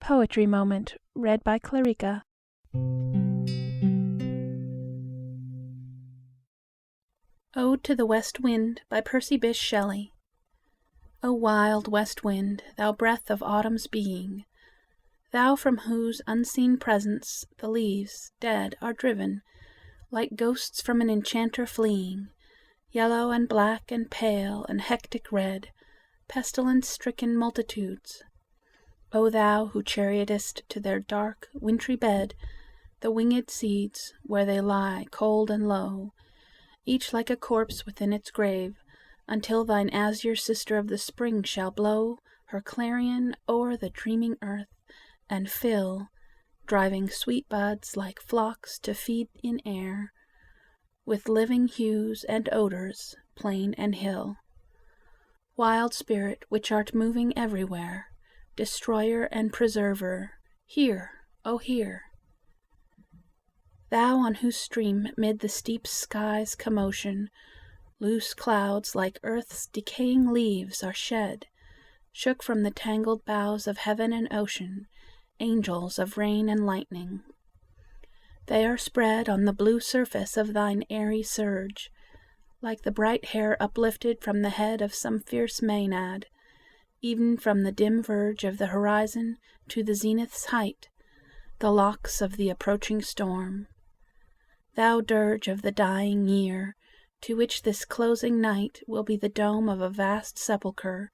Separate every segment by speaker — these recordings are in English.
Speaker 1: Poetry Moment, read by Clarica. Ode to the West Wind by Percy Bysshe Shelley. O wild west wind, thou breath of autumn's being, thou from whose unseen presence the leaves, dead, are driven, like ghosts from an enchanter fleeing, yellow and black and pale and hectic red, pestilence-stricken multitudes. O thou who chariotest to their dark, wintry bed the winged seeds, where they lie cold and low, each like a corpse within its grave, until thine azure sister of the spring shall blow her clarion o'er the dreaming earth, and fill, driving sweet buds like flocks to feed in air, with living hues and odors, plain and hill. Wild spirit, which art moving everywhere, destroyer and preserver, hear, O hear! Thou on whose stream, mid the steep sky's commotion, loose clouds like earth's decaying leaves are shed, shook from the tangled boughs of heaven and ocean, angels of rain and lightning. They are spread on the blue surface of thine airy surge, like the bright hair uplifted from the head of some fierce Maenad, even from the dim verge of the horizon to the zenith's height, the locks of the approaching storm. Thou dirge of the dying year, to which this closing night will be the dome of a vast sepulchre,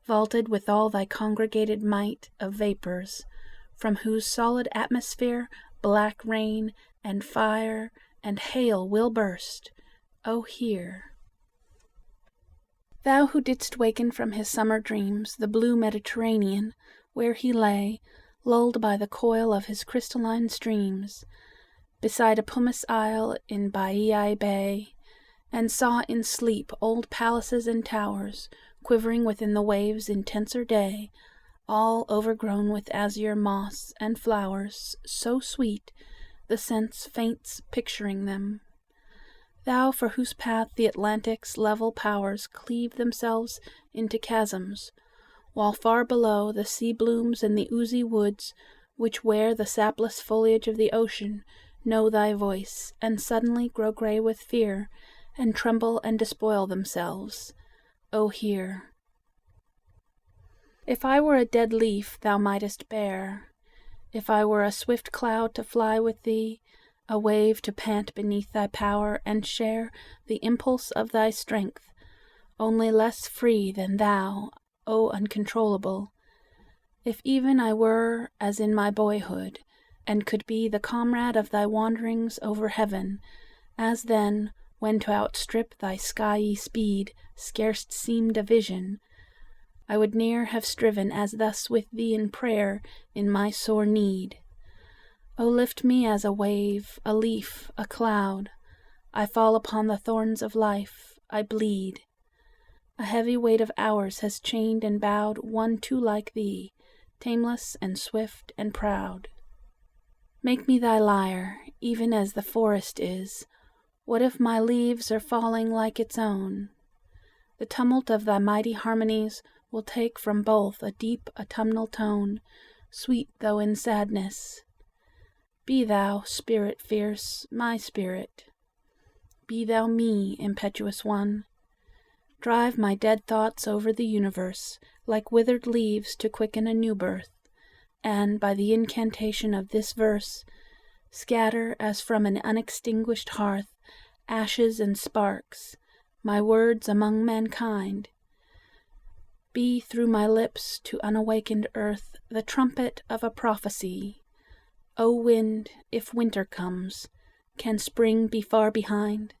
Speaker 1: vaulted with all thy congregated might of vapors, from whose solid atmosphere black rain and fire and hail will burst, O hear! Thou who didst waken from his summer dreams the blue Mediterranean, where he lay, lulled by the coil of his crystalline streams, beside a pumice isle in Baiae Bay, and saw in sleep old palaces and towers quivering within the waves' intenser day, all overgrown with azure moss and flowers so sweet the sense faints picturing them. Thou for whose path the Atlantic's level powers cleave themselves into chasms, while far below the sea blooms and the oozy woods, which wear the sapless foliage of the ocean, know thy voice, and suddenly grow grey with fear, and tremble and despoil themselves, O hear! If I were a dead leaf thou mightest bear, if I were a swift cloud to fly with thee, a wave to pant beneath thy power and share the impulse of thy strength, only less free than thou, O uncontrollable. If even I were as in my boyhood, and could be the comrade of thy wanderings over heaven, as then, when to outstrip thy skyey speed scarce seemed a vision, I would ne'er have striven as thus with thee in prayer in my sore need. O lift me as a wave, a leaf, a cloud. I fall upon the thorns of life, I bleed. A heavy weight of hours has chained and bowed one too like thee, tameless and swift and proud. Make me thy lyre, even as the forest is. What if my leaves are falling like its own? The tumult of thy mighty harmonies will take from both a deep autumnal tone, sweet though in sadness. Be thou, spirit fierce, my spirit. Be thou me, impetuous one. Drive my dead thoughts over the universe, like withered leaves to quicken a new birth, and, by the incantation of this verse, scatter, as from an unextinguished hearth, ashes and sparks, my words among mankind. Be through my lips to unawakened earth the trumpet of a prophecy. O wind, if winter comes, can spring be far behind?